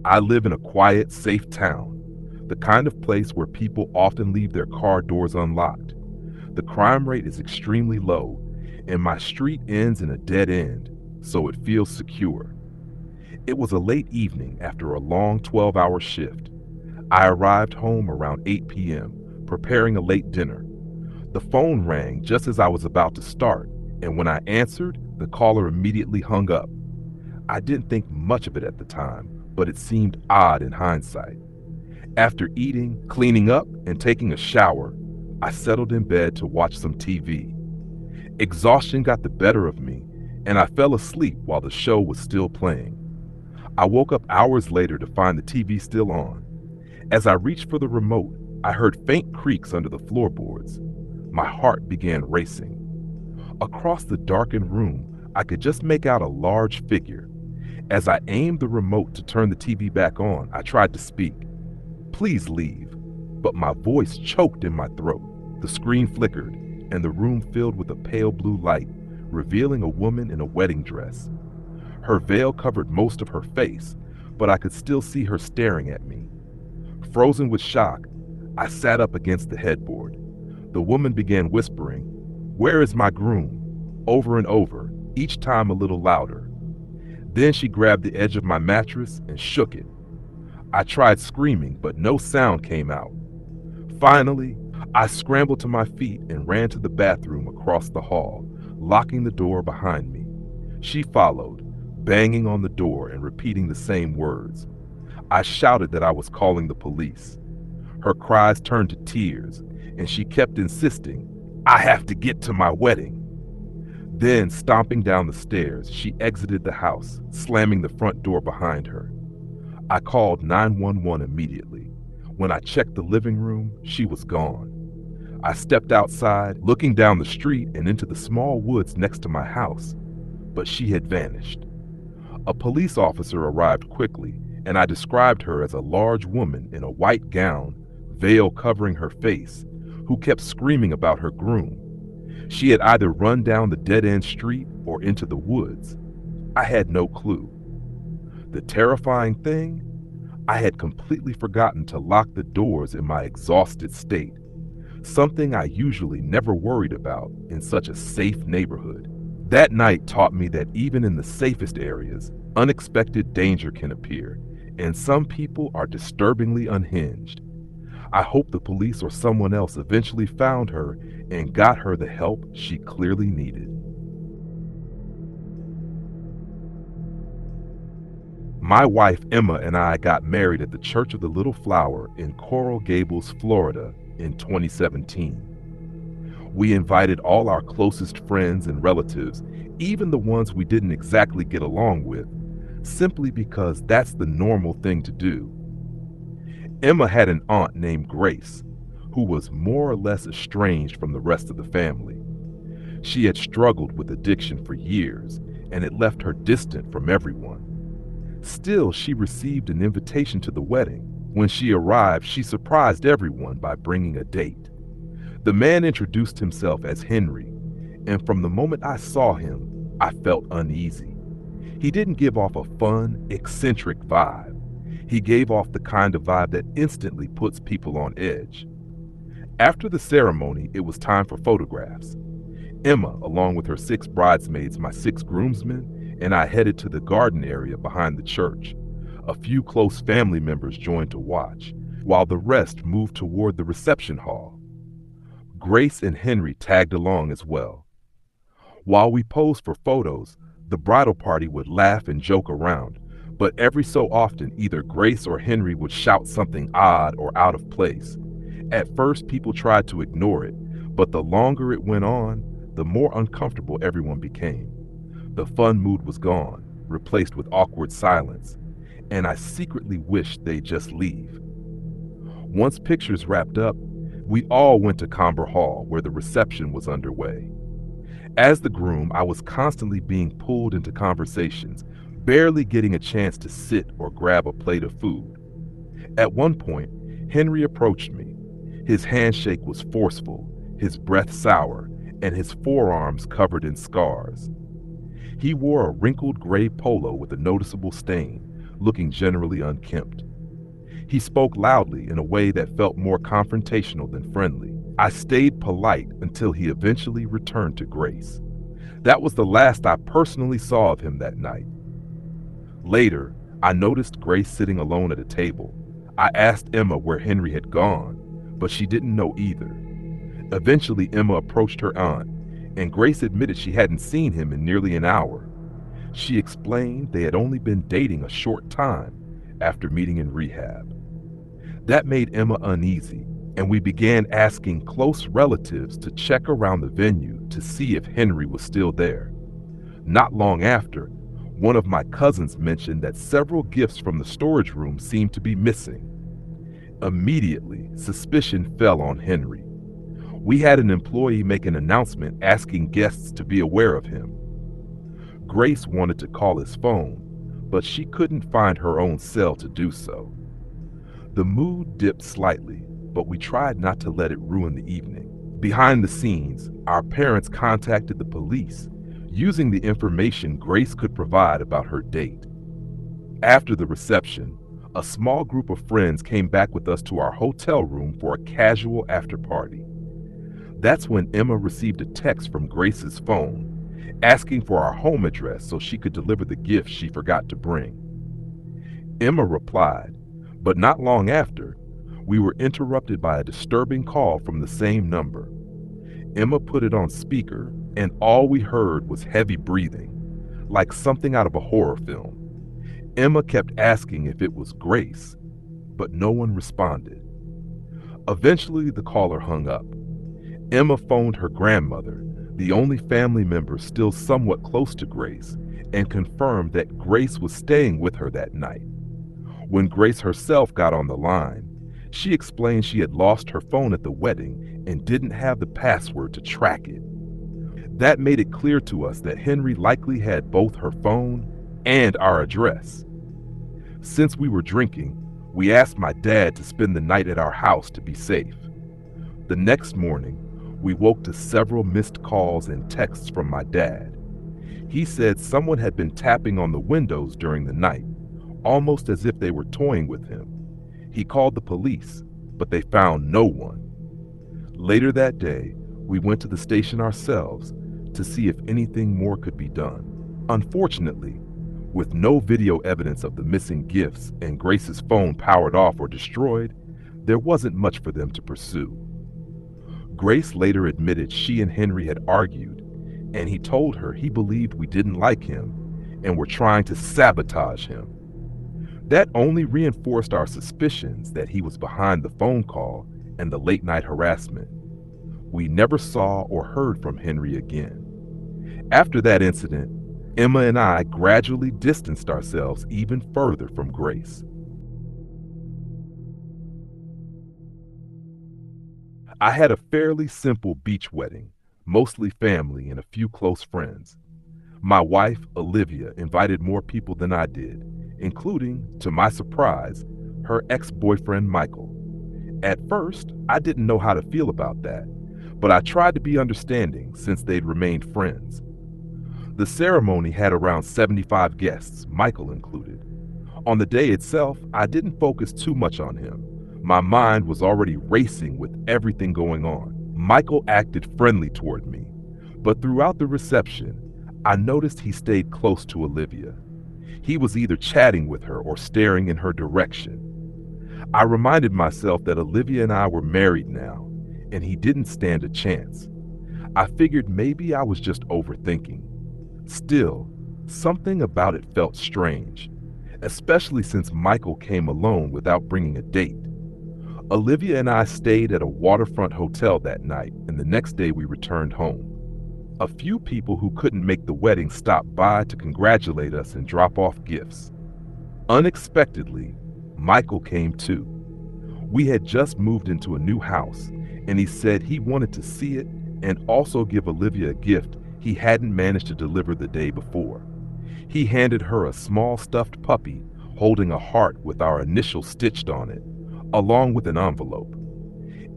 I live in a quiet, safe town, the kind of place where people often leave their car doors unlocked. The crime rate is extremely low, and my street ends in a dead end, so it feels secure. It was a late evening after a long 12-hour shift. I arrived home around 8 p.m., preparing a late dinner. The phone rang just as I was about to start, and when I answered, the caller immediately hung up. I didn't think much of it at the time, but it seemed odd in hindsight. After eating, cleaning up, and taking a shower, I settled in bed to watch some TV. Exhaustion got the better of me, and I fell asleep while the show was still playing. I woke up hours later to find the TV still on. As I reached for the remote, I heard faint creaks under the floorboards. My heart began racing. Across the darkened room, I could just make out a large figure. As I aimed the remote to turn the TV back on, I tried to speak. "Please leave," but my voice choked in my throat. The screen flickered, and the room filled with a pale blue light, revealing a woman in a wedding dress. Her veil covered most of her face, but I could still see her staring at me. Frozen with shock, I sat up against the headboard. The woman began whispering, "Where is my groom?" over and over, each time a little louder. Then she grabbed the edge of my mattress and shook it. I tried screaming, but no sound came out. Finally, I scrambled to my feet and ran to the bathroom across the hall, locking the door behind me. She followed, banging on the door and repeating the same words. I shouted that I was calling the police. Her cries turned to tears, and she kept insisting, "I have to get to my wedding." Then, stomping down the stairs, she exited the house, slamming the front door behind her. I called 911 immediately. When I checked the living room, she was gone. I stepped outside, looking down the street and into the small woods next to my house, but she had vanished. A police officer arrived quickly, and I described her as a large woman in a white gown, veil covering her face, who kept screaming about her groom. She had either run down the dead-end street or into the woods. I had no clue. The terrifying thing? I had completely forgotten to lock the doors in my exhausted state, something I usually never worried about in such a safe neighborhood. That night taught me that even in the safest areas, unexpected danger can appear, and some people are disturbingly unhinged. I hope the police or someone else eventually found her and got her the help she clearly needed. My wife Emma and I got married at the Church of the Little Flower in Coral Gables, Florida in 2017. We invited all our closest friends and relatives, even the ones we didn't exactly get along with, simply because that's the normal thing to do. Emma had an aunt named Grace, who was more or less estranged from the rest of the family. She had struggled with addiction for years, and it left her distant from everyone. Still, she received an invitation to the wedding. When she arrived, she surprised everyone by bringing a date. The man introduced himself as Henry, and from the moment I saw him, I felt uneasy. He didn't give off a fun, eccentric vibe. He gave off the kind of vibe that instantly puts people on edge. After the ceremony, it was time for photographs. Emma, along with her 6 bridesmaids, my 6 groomsmen, and I headed to the garden area behind the church. A few close family members joined to watch, while the rest moved toward the reception hall. Grace and Henry tagged along as well. While we posed for photos, the bridal party would laugh and joke around, but every so often either Grace or Henry would shout something odd or out of place. At first, people tried to ignore it, but the longer it went on, the more uncomfortable everyone became. The fun mood was gone, replaced with awkward silence, and I secretly wished they'd just leave. Once pictures wrapped up, we all went to Comber Hall, where the reception was underway. As the groom, I was constantly being pulled into conversations, barely getting a chance to sit or grab a plate of food. At one point, Henry approached me. His handshake was forceful, his breath sour, and his forearms covered in scars. He wore a wrinkled gray polo with a noticeable stain, looking generally unkempt. He spoke loudly in a way that felt more confrontational than friendly. I stayed polite until he eventually returned to Grace. That was the last I personally saw of him that night. Later, I noticed Grace sitting alone at a table. I asked Emma where Henry had gone, but she didn't know either. Eventually, Emma approached her aunt, and Grace admitted she hadn't seen him in nearly an hour. She explained they had only been dating a short time after meeting in rehab. That made Emma uneasy, and we began asking close relatives to check around the venue to see if Henry was still there. Not long after, one of my cousins mentioned that several gifts from the storage room seemed to be missing. Immediately, suspicion fell on Henry. We had an employee make an announcement asking guests to be aware of him. Grace wanted to call his phone, but she couldn't find her own cell to do so. The mood dipped slightly, but we tried not to let it ruin the evening. Behind the scenes, our parents contacted the police, using the information Grace could provide about her date. After the reception, a small group of friends came back with us to our hotel room for a casual after-party. That's when Emma received a text from Grace's phone, asking for our home address so she could deliver the gift she forgot to bring. Emma replied, but not long after, we were interrupted by a disturbing call from the same number. Emma put it on speaker, and all we heard was heavy breathing, like something out of a horror film. Emma kept asking if it was Grace, but no one responded. Eventually, the caller hung up. Emma phoned her grandmother, the only family member still somewhat close to Grace, and confirmed that Grace was staying with her that night. When Grace herself got on the line, she explained she had lost her phone at the wedding and didn't have the password to track it. That made it clear to us that Henry likely had both her phone and our address. Since we were drinking, we asked my dad to spend the night at our house to be safe. The next morning, we woke to several missed calls and texts from my dad. He said someone had been tapping on the windows during the night, almost as if they were toying with him. He called the police, but they found no one. Later that day, we went to the station ourselves to see if anything more could be done. Unfortunately, with no video evidence of the missing gifts and Grace's phone powered off or destroyed, there wasn't much for them to pursue. Grace later admitted she and Henry had argued, and he told her he believed we didn't like him and were trying to sabotage him. That only reinforced our suspicions that he was behind the phone call and the late-night harassment. We never saw or heard from Henry again. After that incident, Emma and I gradually distanced ourselves even further from Grace. I had a fairly simple beach wedding, mostly family and a few close friends. My wife, Olivia, invited more people than I did, including, to my surprise, her ex-boyfriend Michael. At first, I didn't know how to feel about that, but I tried to be understanding since they'd remained friends. The ceremony had around 75 guests, Michael included. On the day itself, I didn't focus too much on him. My mind was already racing with everything going on. Michael acted friendly toward me, but throughout the reception, I noticed he stayed close to Olivia. He was either chatting with her or staring in her direction. I reminded myself that Olivia and I were married now, and he didn't stand a chance. I figured maybe I was just overthinking. Still, something about it felt strange, especially since Michael came alone without bringing a date. Olivia and I stayed at a waterfront hotel that night, and the next day we returned home. A few people who couldn't make the wedding stopped by to congratulate us and drop off gifts. Unexpectedly, Michael came too. We had just moved into a new house, and he said he wanted to see it and also give Olivia a gift he hadn't managed to deliver the day before. He handed her a small stuffed puppy holding a heart with our initials stitched on it, along with an envelope.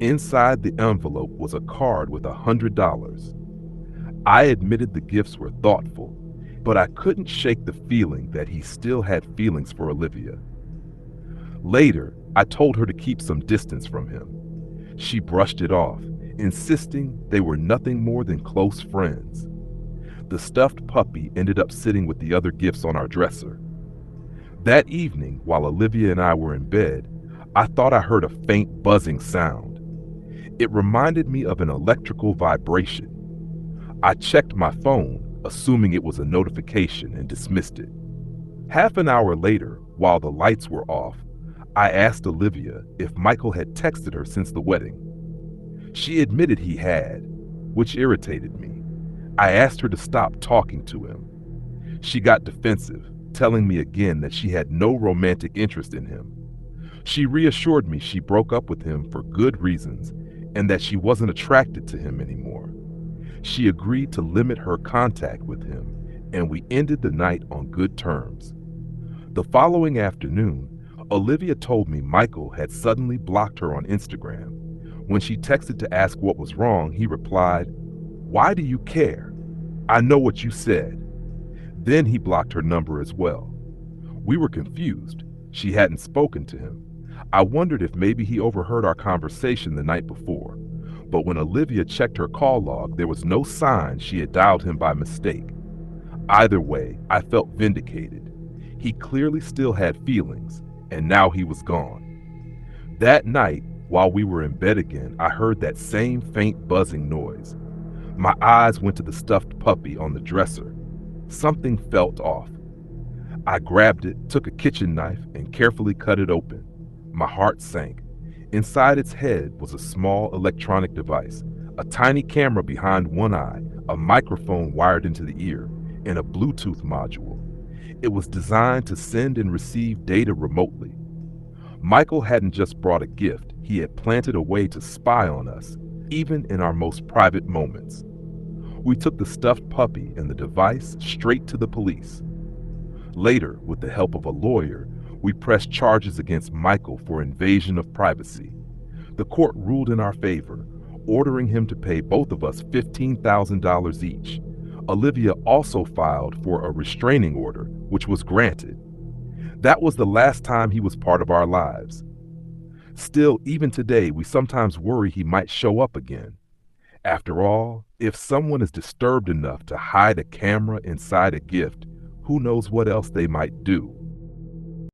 Inside the envelope was a card with $100. I admitted the gifts were thoughtful, but I couldn't shake the feeling that he still had feelings for Olivia. Later, I told her to keep some distance from him. She brushed it off, insisting they were nothing more than close friends. The stuffed puppy ended up sitting with the other gifts on our dresser. That evening, while Olivia and I were in bed, I thought I heard a faint buzzing sound. It reminded me of an electrical vibration. I checked my phone, assuming it was a notification, and dismissed it. Half an hour later, while the lights were off, I asked Olivia if Michael had texted her since the wedding. She admitted he had, which irritated me. I asked her to stop talking to him. She got defensive, telling me again that she had no romantic interest in him. She reassured me she broke up with him for good reasons and that she wasn't attracted to him anymore. She agreed to limit her contact with him, and we ended the night on good terms. The following afternoon, Olivia told me Michael had suddenly blocked her on Instagram. When she texted to ask what was wrong, he replied, "Why do you care? I know what you said." Then he blocked her number as well. We were confused. She hadn't spoken to him. I wondered if maybe he overheard our conversation the night before. But when Olivia checked her call log, there was no sign she had dialed him by mistake. Either way, I felt vindicated. He clearly still had feelings, and now he was gone. That night, while we were in bed again, I heard that same faint buzzing noise. My eyes went to the stuffed puppy on the dresser. Something felt off. I grabbed it, took a kitchen knife, and carefully cut it open. My heart sank. Inside its head was a small electronic device, a tiny camera behind one eye, a microphone wired into the ear, and a Bluetooth module. It was designed to send and receive data remotely. Michael hadn't just brought a gift, he had planted a way to spy on us, even in our most private moments. We took the stuffed puppy and the device straight to the police. Later, with the help of a lawyer, we pressed charges against Michael for invasion of privacy. The court ruled in our favor, ordering him to pay both of us $15,000 each. Olivia also filed for a restraining order, which was granted. That was the last time he was part of our lives. Still, even today, we sometimes worry he might show up again. After all, if someone is disturbed enough to hide a camera inside a gift, who knows what else they might do?